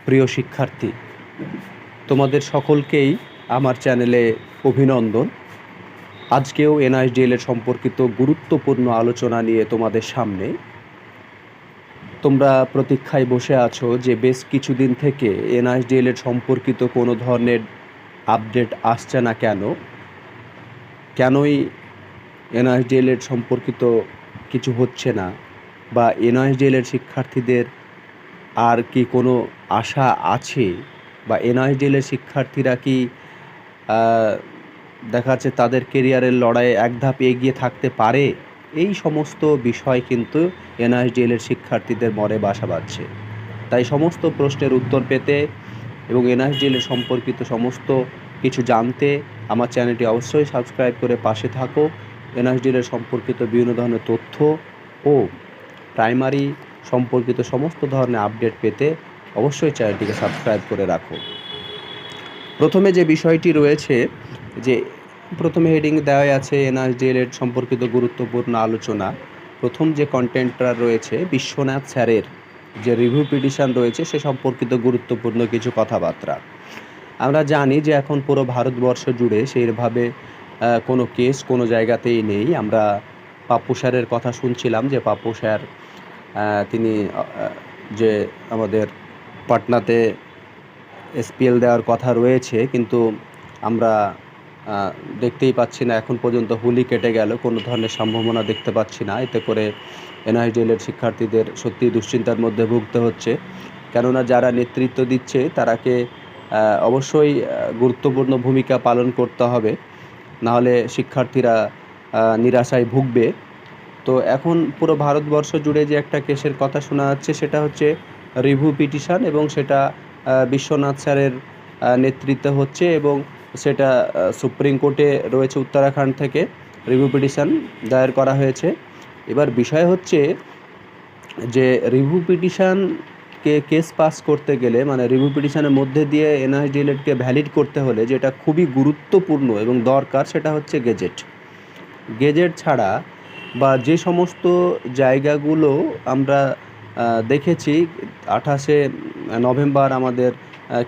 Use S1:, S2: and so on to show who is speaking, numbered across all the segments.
S1: প্রিয় শিক্ষার্থী, তোমাদের সকলকেই আমার চ্যানেলে অভিনন্দন। আজকেও এনআইএসডিএল সম্পর্কিত গুরুত্বপূর্ণ আলোচনা নিয়ে তোমাদের সামনে। তোমরা প্রতীক্ষায় বসে আছো যে বেশ কিছুদিন থেকে এনআইএসডিএল সম্পর্কিত কোনো ধরনের আপডেট আসছে না, কেনই এনআইএসডিএল সম্পর্কিত কিছু হচ্ছে না, বা এনআইএসডিএল শিক্ষার্থীদের আর কি কোনো আশা আছে, বা এনআইএসডিএল শিক্ষার্থীরা কি দেখা যাচ্ছে তাদের কেরিয়ারের লড়াইয়ে এক ধাপ এগিয়ে থাকতে পারে। এই সমস্ত বিষয় কিন্তু এনআইএসডিএল শিক্ষার্থীদের মনে বাসা বাঁধছে। তাই সমস্ত প্রশ্নের উত্তর পেতে এবং এনআইএসডিএল সম্পর্কিত সমস্ত কিছু জানতে আমার চ্যানেলটি অবশ্যই সাবস্ক্রাইব করে পাশে থাকো। এনআইএসডিএল সম্পর্কিত বিভিন্ন ধরনের তথ্য ও প্রাইমারি সম্পর্কিত সমস্ত ধরনের আপডেট পেতে অবশ্যই চ্যানেলটিকে সাবস্ক্রাইব করে রাখো। প্রথমে যে বিষয়টি রয়েছে, যে প্রথমে হেডিং দেওয়া আছে এনআইএসডিএল সম্পর্কিত গুরুত্বপূর্ণ আলোচনা। প্রথম যে কন্টেন্টটা রয়েছে বিশ্বনাথ স্যারের যে রিভিউ পিটিশন রয়েছে সে সম্পর্কিত গুরুত্বপূর্ণ কিছু কথাবার্তা। আমরা জানি যে এখন পুরো ভারতবর্ষ জুড়ে সেইভাবে কোনো কেস কোনো জায়গাতেই নেই। আমরা পাপ্পু স্যারের কথা শুনছিলাম যে পাপ্পু স্যার তিনি যে আমাদের পাটনাতে এসপিএল দেওয়ার কথা রয়েছে, কিন্তু আমরা দেখতেই পাচ্ছি না, এখন পর্যন্ত হুলি কেটে গেল, কোনো ধরনের সম্ভাবনা দেখতে পাচ্ছি না। এতে করে এনআইএসডিএল শিক্ষার্থীদের সত্যি দুশ্চিন্তার মধ্যে ভুগতে হচ্ছে, কেননা যারা নেতৃত্ব দিচ্ছে তারাকে অবশ্যই গুরুত্বপূর্ণ ভূমিকা পালন করতে হবে, নাহলে শিক্ষার্থীরা নিরাশায় ভুগবে। তো এখন পুরো ভারতবর্ষ জুড়ে যে একটা কেসের কথা শোনা যাচ্ছে সেটা হচ্ছে রিভিউ পিটিশন, এবং সেটা বিশ্বনাথ স্যারের নেতৃত্বে হচ্ছে, এবং সেটা সুপ্রিম কোর্টে রয়েছে। উত্তরাখণ্ড থেকে রিভিউ পিটিশন দায়ের করা হয়েছে। এবার বিষয় হচ্ছে যে রিভিউ পিটিশনকে কেস পাস করতে গেলে, মানে রিভিউ পিটিশনের মধ্যে দিয়ে এনআইএসডিএলকে ভ্যালিড করতে হলে যেটা খুবই গুরুত্বপূর্ণ এবং দরকার সেটা হচ্ছে গেজেট ছাড়া, বা যে সমস্ত জায়গাগুলো আমরা দেখেছি 28শে নভেম্বর আমাদের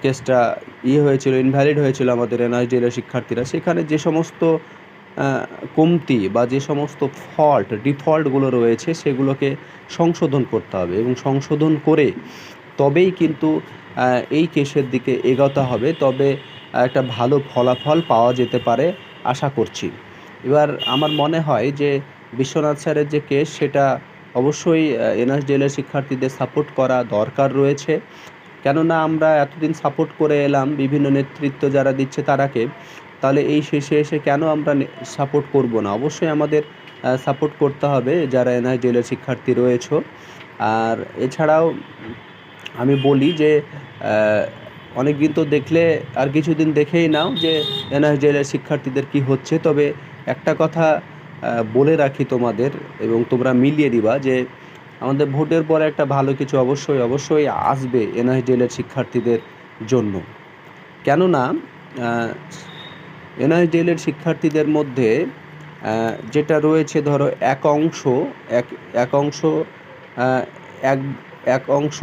S1: কেসটা হয়েছিল, ইনভ্যালিড হয়েছিল আমাদের এনআইএসডিএল শিক্ষার্থীরা, সেখানে যে সমস্ত কমতি বা যে সমস্ত ডিফল্টগুলো রয়েছে সেগুলোকে সংশোধন করতে হবে, এবং সংশোধন করে তবেই কিন্তু এই কেসের দিকে এগোতে হবে, তবে একটা ভালো ফলাফল পাওয়া যেতে পারে আশা করছি। এবার আমার মনে হয় যে বিশ্বনাথ স্যারের যে কেস সেটা অবশ্যই এনআইএসডিএল শিক্ষার্থীদের সাপোর্ট করা দরকার রয়েছে, কেননা আমরা এতদিন সাপোর্ট করে এলাম বিভিন্ন নেতৃত্ব যারা দিচ্ছে তারাকে, তাহলে এই শেষে এসে কেন আমরা সাপোর্ট করব না? অবশ্যই আমাদের সাপোর্ট করতে হবে যারা এনআইএসডিএল শিক্ষার্থী রয়েছে। আর এছাড়াও আমি বলি যে অনেক দিন তো দেখলে আর কিছুদিন দেখেই নাও যে এনআইএসডিএল শিক্ষার্থীদের কি হচ্ছে। তবে একটা কথা বলে রাখি তোমাদের, এবং তোমরা মিলিয়ে দিবা যে আমাদের ভোটের পরে একটা ভালো কিছু অবশ্যই আসবে এনআইএসডিএল শিক্ষার্থীদের জন্য, কেননা এনআইএসডিএল শিক্ষার্থীদের মধ্যে যেটা রয়েছে, ধরো এক অংশ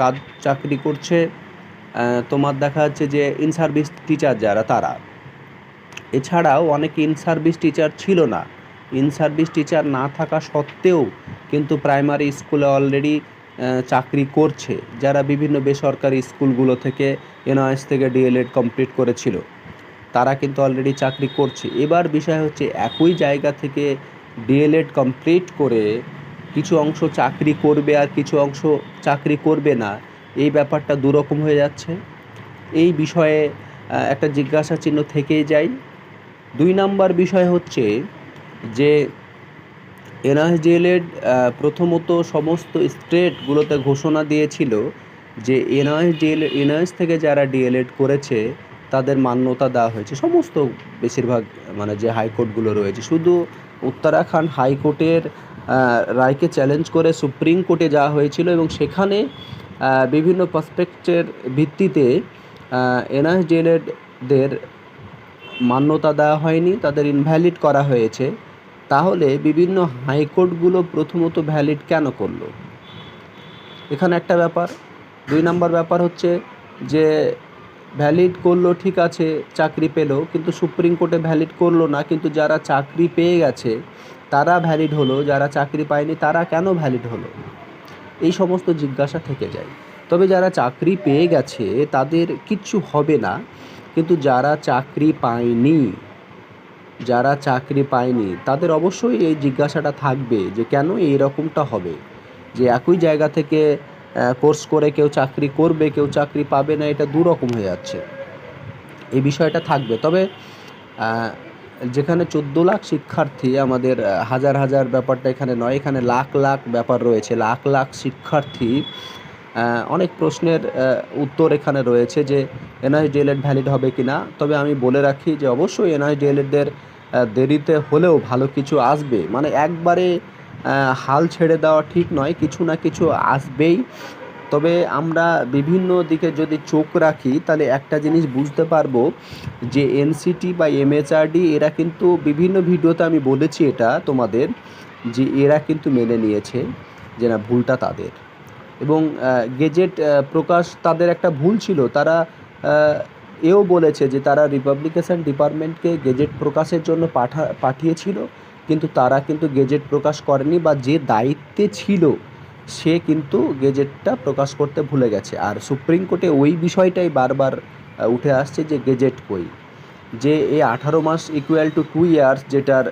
S1: কাজ চাকরি করছে, তোমার দেখা যাচ্ছে যে ইন সার্ভিস টিচার যারা তারা, এছাড়াও অনেকে ইন সার্ভিস টিচার ছিল না, ইন সার্ভিস টিচার না থাকা সত্ত্বেও কিন্তু প্রাইমারি স্কুলে অলরেডি চাকরি করছে, যারা বিভিন্ন বেসরকারি স্কুলগুলো থেকে এনআইএস থেকে ডিএলএড কমপ্লিট করেছিল, তারা কিন্তু অলরেডি চাকরি করছে। এবার বিষয় হচ্ছে একই জায়গা থেকে ডিএলএড কমপ্লিট করে কিছু অংশ চাকরি করবে আর কিছু অংশ চাকরি করবে না, এই ব্যাপারটা দুরকম হয়ে যাচ্ছে। এই বিষয়ে একটা জিজ্ঞাসা চিহ্ন থেকেই যায়। 2 নম্বর বিষয় হচ্ছে যে এনআইএসডিএল প্রথমত সমস্ত স্টেটগুলোতে ঘোষণা দিয়েছিল যে এনআইএস থেকে যারা ডিএলএড করেছে তাদের মান্যতা দেওয়া হয়েছে, সমস্ত বেশিরভাগ মানে যে হাইকোর্টগুলো রয়েছে। শুধু উত্তরাখণ্ড হাইকোর্টের রায়কে চ্যালেঞ্জ করে সুপ্রিম কোর্টে যাওয়া হয়েছিল, এবং সেখানে বিভিন্ন পার্সপেক্টের ভিত্তিতে এনআইএসডিএলদের মান্যতা দেওয়া হয়নি, তাদের ইনভ্যালিড করা হয়েছে। তাহলে বিভিন্ন হাইকোর্টগুলো প্রথমত ভ্যালিড কেন করলো? এখানে একটা ব্যাপার। 2 নম্বর ব্যাপার হচ্ছে যে ভ্যালিড করলো, ঠিক আছে, চাকরি পেলো, কিন্তু সুপ্রিম কোর্টে ভ্যালিড করলো না, কিন্তু যারা চাকরি পেয়ে গেছে তারা ভ্যালিড হলো, যারা চাকরি পায়নি তারা কেন ভ্যালিড হলো? এই সমস্ত জিজ্ঞাসা থেকে যায়। তবে যারা চাকরি পেয়ে গেছে তাদের কিচ্ছু হবে না, কিন্তু যারা চাকরি পায়নি তাদের অবশ্যই এই জিজ্ঞাসাটা থাকবে যে কেন এইরকমটা হবে, যে একই জায়গা থেকে কোর্স করে কেউ চাকরি করবে, কেউ চাকরি পাবে না, এটা দুরকম হয়ে যাচ্ছে। এই বিষয়টা থাকবে। তবে যেখানে 14 লাখ শিক্ষার্থী, আমাদের হাজার হাজার ব্যাপারটা এখানে নয়, এখানে লাখ লাখ ব্যাপার রয়েছে, লাখ লাখ শিক্ষার্থী। অনেক প্রশ্নের উত্তর এখানে রয়েছে যে এনআইএস ডিএলএড ভ্যালিড হবে কি না। তবে আমি বলে রাখি যে অবশ্যই এনআইএস ডিএলএডদের দেরিতে হলেও ভালো কিছু আসবে, মানে একবারে হাল ছেড়ে দেওয়া ঠিক নয়, কিছু না কিছু আসবেই। তবে আমরা বিভিন্ন দিকে যদি চোখ রাখি তাহলে একটা জিনিস বুঝতে পারবো যে এনসিটি বা এমএচআরডি এরা কিন্তু বিভিন্ন ভিডিওতে আমি বলেছি এটা তোমাদের, যে এরা কিন্তু মেনে নিয়েছে যে না, ভুলটা তাদের। এবং গেজেট প্রকাশ তাদের একটা ভুল ছিল, তারা এও বলেছে যে তারা রিপাবলিকেশন ডিপার্টমেন্টকে গেজেট প্রকাশের জন্য পাঠিয়েছিল, কিন্তু তারা কিন্তু গেজেট প্রকাশ করেনি, বা যে দায়িত্বে ছিল সে কিন্তু গেজেটটা প্রকাশ করতে ভুলে গেছে। আর সুপ্রিম কোর্টে ওই বিষয়টাই বারবার উঠে আসছে যে গেজেট কই, যে এই 18 মাস ইকুয়াল টু 2 ইয়ার্স যেটার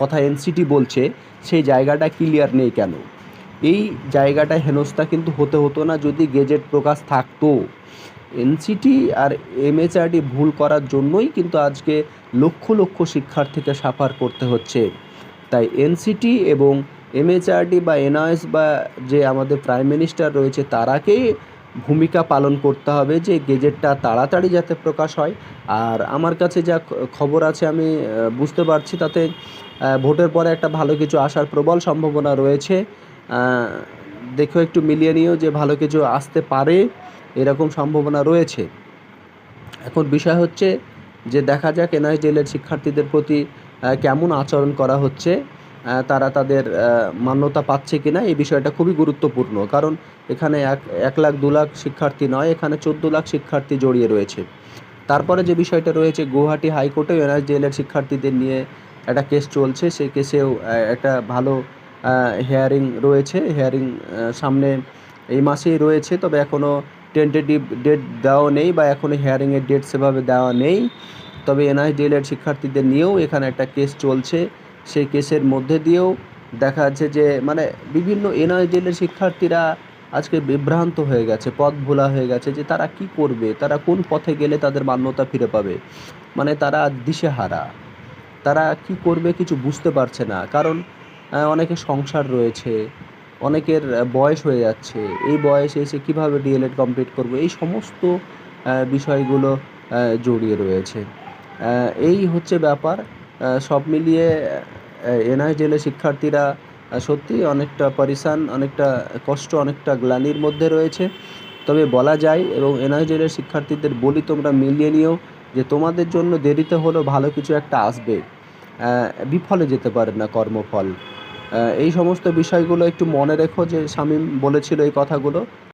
S1: কথা এনসিটি বলছে, সেই জায়গাটা ক্লিয়ার নেই কেন। এই জায়গাটা হেনস্থা কিন্তু হতো না যদি গেজেট প্রকাশ থাকতো। এনসিটি আর এমএচআরডি ভুল করার জন্যই কিন্তু আজকে লক্ষ লক্ষ শিক্ষার্থীকে সাফার করতে হচ্ছে। তাই এনসিটি এবং এমএচআরডি বা এনআইএস বা যে আমাদের প্রাইম মিনিস্টার রয়েছে তারাকেই ভূমিকা পালন করতে হবে যে গেজেটটা তাড়াতাড়ি যাতে প্রকাশ হয়। আর আমার কাছে যা খবর আছে আমি বুঝতে পারছি, তাতে ভোটের পরে একটা ভালো কিছু আসার প্রবল সম্ভাবনা রয়েছে। দেখো একটু মিলিয়ে নিও যে ভালো কিছু আসতে পারে, এরকম সম্ভাবনা রয়েছে। এখন বিষয় হচ্ছে যে দেখা যাক এনআইএস ডিএলএড শিক্ষার্থীদের প্রতি কেমন আচরণ করা হচ্ছে, তারা তাদের মান্যতা পাচ্ছে কিনা, এই বিষয়টা খুবই গুরুত্বপূর্ণ। কারণ এখানে 1 লাখ 2 লাখ শিক্ষার্থী নয়, এখানে 14 লাখ শিক্ষার্থী জড়িয়ে রয়েছে। তারপরে যে বিষয়টা রয়েছে, গুয়াহাটি হাইকোর্টেও এনআইএস ডিএলএড শিক্ষার্থীদের নিয়ে একটা কেস চলছে, সেই কেসেও একটা ভালো হিয়ারিং রয়েছে। হিয়ারিং সামনে এই মাসেই রয়েছে, তবে এখনও টেন্টেটিভ ডেট দেওয়া নেই, বা এখনও হিয়ারিংয়ের ডেট সেভাবে দেওয়া নেই। তবে এনআইএস ডিএলএড শিক্ষার্থীদের নিয়েও এখানে একটা কেস চলছে, সেই কেসের মধ্যে দিয়েও দেখা যাচ্ছে যে মানে বিভিন্ন এনআইএস ডিএলএড শিক্ষার্থীরা আজকে বিভ্রান্ত হয়ে গেছে, পথ ভোলা হয়ে গেছে, যে তারা কি করবে, তারা কোন পথে গেলে তাদের মান্যতা ফিরে পাবে। মানে তারা দিশেহারা, তারা কি করবে কিছু বুঝতে পারছে না। কারণ অনেকের সংসার রয়েছে, অনেকের বয়স হয়ে যাচ্ছে, এই বয়সে এসে কীভাবে ডিএলএড কমপ্লিট করবো, এই সমস্ত বিষয়গুলো জড়িয়ে রয়েছে। এই হচ্ছে ব্যাপার। সব মিলিয়ে এনআইএস ডিএলএড শিক্ষার্থীরা সত্যিই অনেকটা পরেশান, অনেকটা কষ্ট, অনেকটা গ্লানির মধ্যে রয়েছে। তবে বলা যায়, এবং এনআইএস ডিএলএড শিক্ষার্থীদের বলি, তোমরা মিলিয়ে নিও যে তোমাদের জন্য দেরিতে হলেও ভালো কিছু একটা আসবে, বিফলে যেতে পারে না কর্মফল। এই সমস্ত বিষয়গুলো একটু মনে রেখো, যে শামীম বলেছিল এই কথাগুলো।